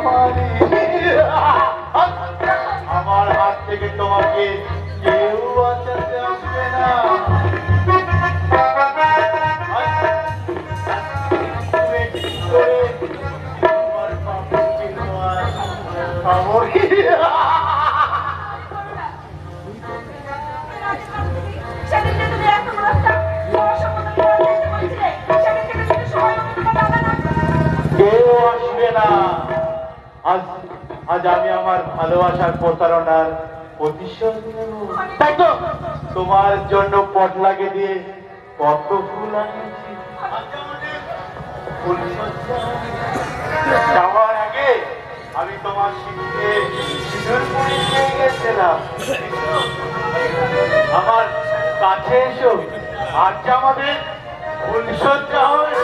পারি। আমার হাত থেকে তোমাকে কেউ বাঁচাতে আসবে না। কেউ আসবে না। আজ আমি আমার ভালোবাসার প্রতারণার প্রতিশোধ নেব। তাই তো তোমার জন্য পটলাকে দিয়ে কত ফুল আনিয়েছি। যাওয়ার আগে আমি তোমার শীতে সিঁদুর পরিয়ে গেছিলাম। আমার কাছে এসো, আজ আমাদের ফুলসজ্জা হবে।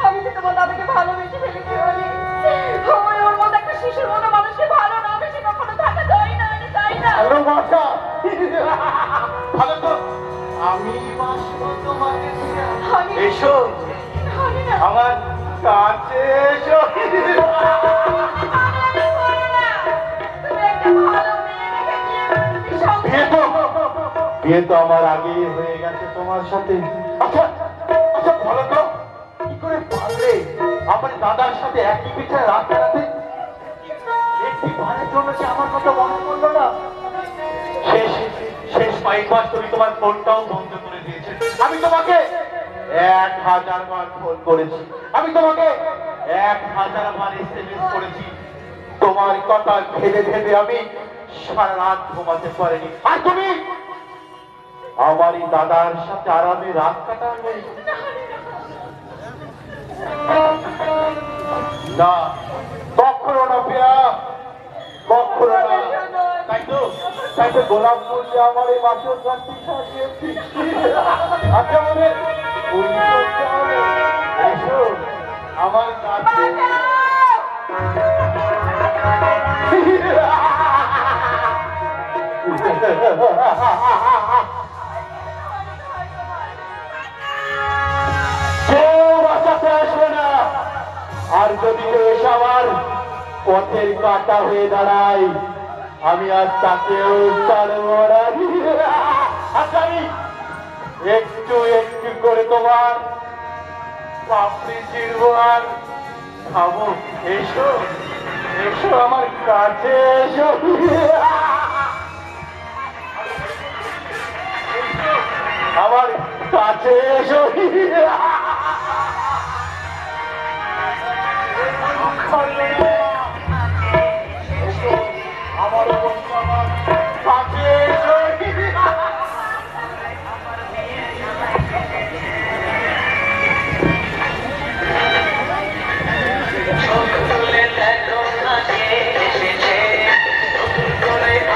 আমি তো তোমার দাদাকে ভালোবেসে ফেলেছি বলি ওর মতো একটা শিশুর মতো মানুষকে ভালো না বেশি কখনো থাকা যায় না, আমি চাই না। ভালোবাসা ভালো তো আমি বাসবো তোমাকে। এসো আমার কাছে এসো। বিয়ে তো আমার আগেই হয়ে গেছে তোমার সাথে। আচ্ছা আচ্ছা বলো তো কি করে পারলে আমার দাদার সাথে একই পিঠায় রাত কাটাতে? একটি ভাড়ের জন্য কি আমার কথা মনে করলো না? শেষ শেষ কয়েকবার তুমি তোমার ফোনটাও বন্ধ করে দিয়েছে। আমি তোমাকে 1000 বার ফোন করেছি, আমি তোমাকে 1000 বার SMS করেছি। তোমার কথা ভেবে ভেবে আমি সারা রাত ঘুমাতে পারিনি। আর তুমি আমারই দাদার সাথে আরামে রাত কাটাবে না? কখনো না প্রিয়া, কখনো না। তাই তো গোলাপ ফুল দিয়ে আমার এই বাসর ঘরটি সাজিয়েছি। আচ্ছা মনে এসো আমার কাছে। কেউ বাঁচাতে আসবে না। আর যদি কেউ এসে আমার পথের কাটা হয়ে দাঁড়ায়, আমি আজ তাকেও ছাড়বো না। আচ্ছা আমি একটু একটু করে তোমার পাপড়ি চিরবো আর খাবো। এসো এসো আমার কাছে এসো। আমার কাছে এসো। আমার কাছে এসো।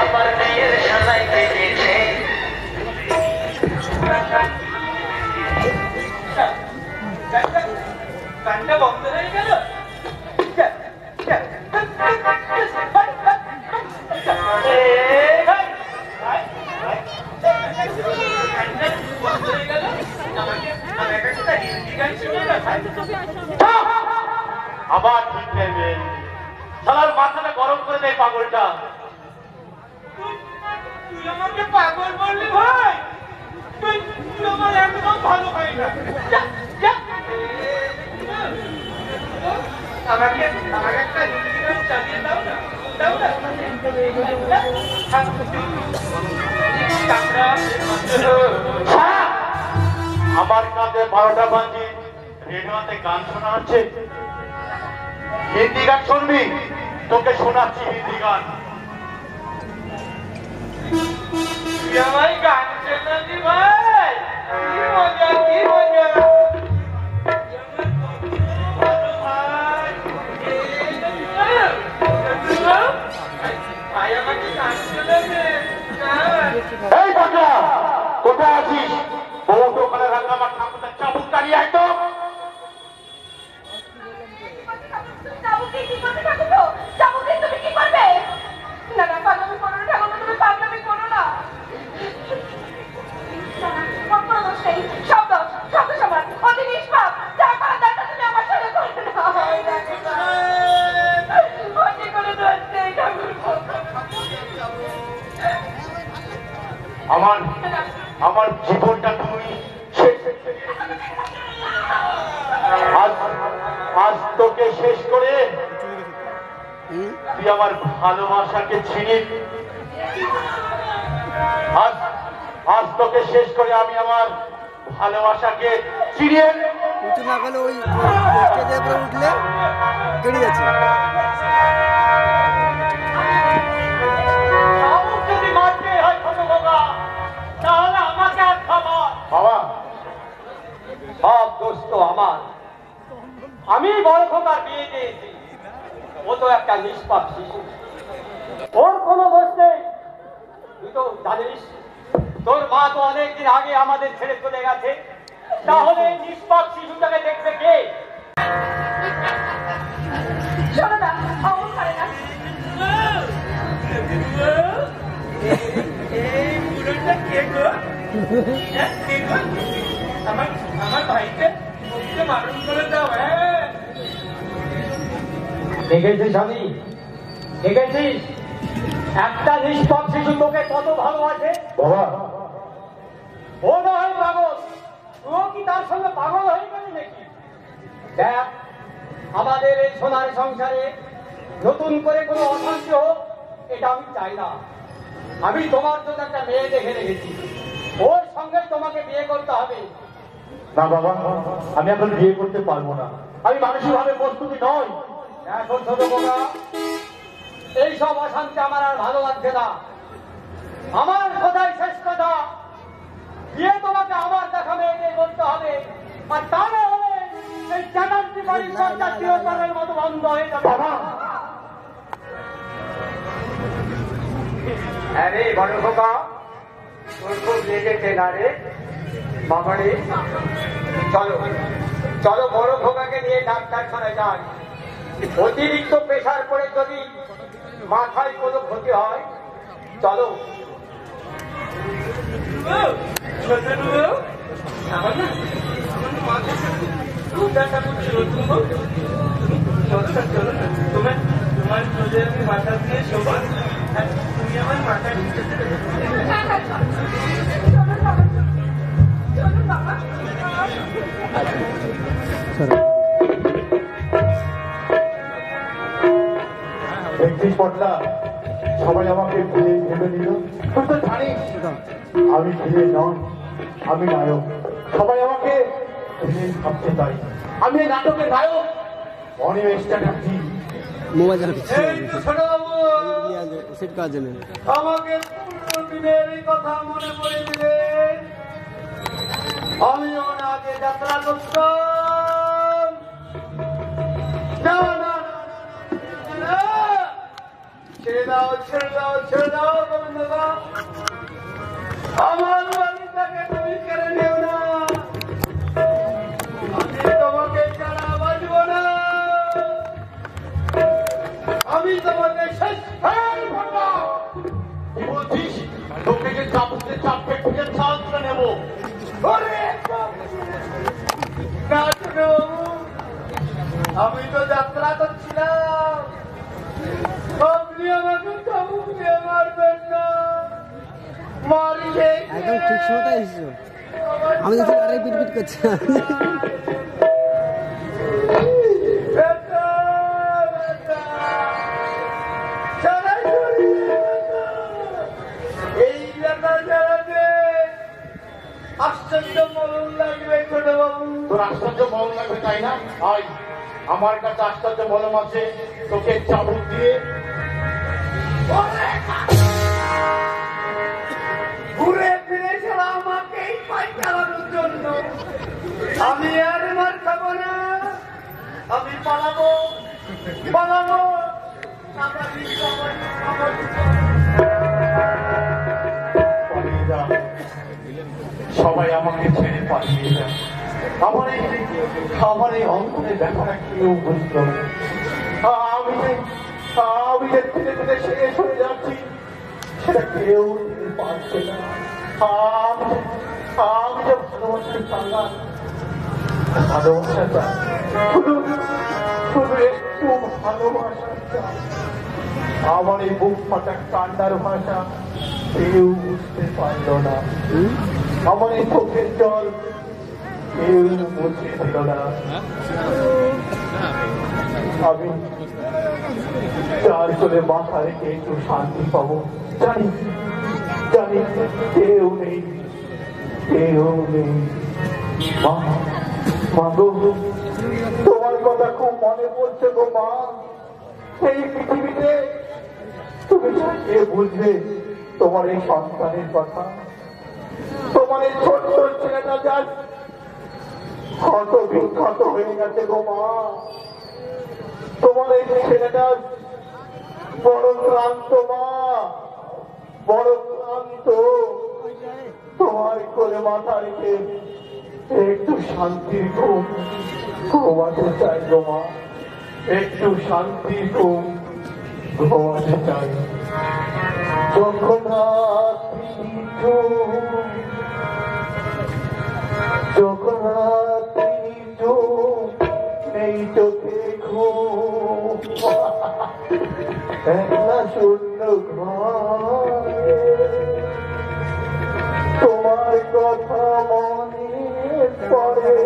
আবার বিয়ের সাজাই পেয়েছে। গানটা বন্ধ হয়ে গেল। আবার ঠিক নেবে, শালার মাথাটা গরম করে দেয় পাগলটা। তুই আমাকে পাগল বললি ভাই? তুই আমার একদম ভালো হয় না। আমাকে একটা ইঞ্জিন চালিয়ে দাও না, দাও না। আমার কাছে 12টা বাজে, রেডিওতে গান শোনা হচ্ছে। হিন্দি গান শুনবি? তোকে শোনাচ্ছি হিন্দি গান। তুই আমার গান শোনাবি ভাই? কি মজা, কি মজা। ভাই আমাকে গান শোনাবে। এই পাগলা, কোথায় আছিস? বউ তো ওখানে রাখা, আমার ঠাকুরটা চাবুক দাঁড়িয়ে আয় তো। তুমি কি করবে? না না পাগলামি করো না ঠাকুর, তুমি পাগলামি করো না। সব দোষ নেই, সব দোষ তোকে শেষ করে তুই আমার ভালোবাসাকে ছিনিয়ে আজ আজ তোকে শেষ করে আমি আমার ভালোবাসাকে চিনিয়ে উঁচু না করলে ওই স্টেজের উপরে উঠলে কেটে যাচ্ছে। যদি মারতে হয় ছোট বাবা, তাহলে আমাকে আর খাবার। বাবা সব দোষ তো আমার। আমি বড় খোকার বিয়ে দিয়েছি, ও তো একটা নিষ্পাপ শিশু, ওর কোনো দোষ নেই। তুই তো জানিস তোর মা তো অনেকদিন আগে আমাদের ছেড়ে চলে গেছে, তাহলে এই নিষ্পাপ শিশুটাকে দেখবে কে? শোনো না, অমন করে না। এই বুড়োটা কে গো? কে গো? আমার ভাইকে ওকে মারণ করে দাও। দেখেছিস আমি, দেখেছিস একটা নিষ্পাপ শিশু তোকে কত ভালোবাসে। বাবা ও না হয় পাগল, ও কি তার সঙ্গে পাগল হয়ে গেল নাকি? দেখ, আমাদের এই সোনার সংসারে নতুন করে কোনো অশান্তি হোক, এটা আমি চাই না। আমি তোমার জন্য একটা মেয়ে দেখে রেখেছি, ওর সঙ্গে তোমাকে বিয়ে করতে হবে। না বাবা, আমি এখন বিয়ে করতে পারবো না, আমি মানসিকভাবে প্রস্তুতি নই। এখন ছোট বোকা, এইসব অশান্তি আমার আর ভালো লাগছে না। আমার কথাই শেষ কথা, বিয়ে তোমাকে আমার দেখা মেয়েকে করতে হবে, আর তা না হলে এই চ্যাটার্জি বাড়ির সরকার চিরকালের মতো বন্ধ হয়ে যাবে। বাবা আরে বড় খোকা, তোর খুব লেগেছে না রে বাবা রে? চলো চলো, বড় খোকাকে নিয়ে ডাক্তারখানায় যান। অতিরিক্ত প্রেশার পড়ে যদি মাথায় কোনো ক্ষতি হয়, চলো। তোমার মাথা দিয়ে শোভা, তুমি আমার মাথা চলো বাবা। দেখছিস পটলা, সবাই আমাকে ভেবে নিল। তুই তো জানিস আমি ছেলে নয়, আমি নায়ক। সবাই আমাকে ভাবতে চাই আমি এই নাটকের নায়ক অনিমেষ চ্যাটার্জি। মোবাইল চালাচ্ছে ছোট বাবু, সেট করার জন্য। আমাকে পুরো দিনের এই কথা মনে পড়ে দিলে আমিও না আগে যাত্রা করতাম। না না না, ছেড়ে দাও ছেড়ে দাও ছেড়ে দাও গোবিন্দদা, আমার বাড়িটাকে তুমি কেড়ে নিও না। আমি তোমাকে ছাড়া বাঁচব না, আমি তোমাকে শেষ কি বলছিস? তোকে যে চাপতে চাপতে খুঁজে চাল তুলে নেবো। না ছোট বাবু, আমি তো যাত্রা করছিলাম, আপনি আমাকে চাবুক দিয়ে মারবেন না। মারিয়ে একদম ঠিক সময়টাই এসেছো। আমি দেখছি আরে পিট করছে। এই ব্যথা জানাতে আশ্চর্য মরণ লাগবে ছোট বাবু। তোর আশ্চর্য মলম লাগবে তাই না? আয়, আমার কাছে আশ্চর্য মলম আছে, তোকে চাবুক দিয়ে ঘুরে ফিরে ছেড়া আমাকেই পাই চালানোর জন্য। আমি আর মার খাবো না, আমি পালাবো পালাবো। পালিয়ে যা, সবাই আমাকে ছেড়ে পালিয়ে যা। আমার এই অন্তরে ব্যাপারটা কেউ বুঝতো না। আমি যে ধীরে ধীরে শেষ হয়ে যাচ্ছি, সেটা কেউ পারছে না। আমি যে ভালোবাসতে পারলাম, ভালোবাসাটা শুধু শুধু একটু ভালোবাসা। আমার এই বুক ফাটা কান্নার ভাষা কেউ বুঝতে পারল না। আমার এই চোখের জল কেউ মুছে দিল না। আমি যার করে মাথা রেখে একটু শান্তি পাবো, জানি জানি কেউ নেই, কেউ নেই। মা, মা গো, তোমার কথা খুব মনে পড়ছে গো মা। এই পৃথিবীতে তুমি কে বুঝবে তোমার এই সন্তানের কথা? তোমার এই ছোট্ট ছেলেটা যার ক্ষত বিক্ষত হয়ে গেছে গো মা। তোমার এই ছেলেটা বড় ক্লান্ত মা, বড় ক্লান্ত। তোমার করে মাথা রেখে একটু শান্তির ঘুম ঘুমাতে চাই গো মা, একটু শান্তির ঘুম ঘুমাতে চাই। যখন রাত্রি যখন রাত্রি নেই চোখে ঘুম, একলা শূন্য ঘরে তোমার কথা মনে পড়ে।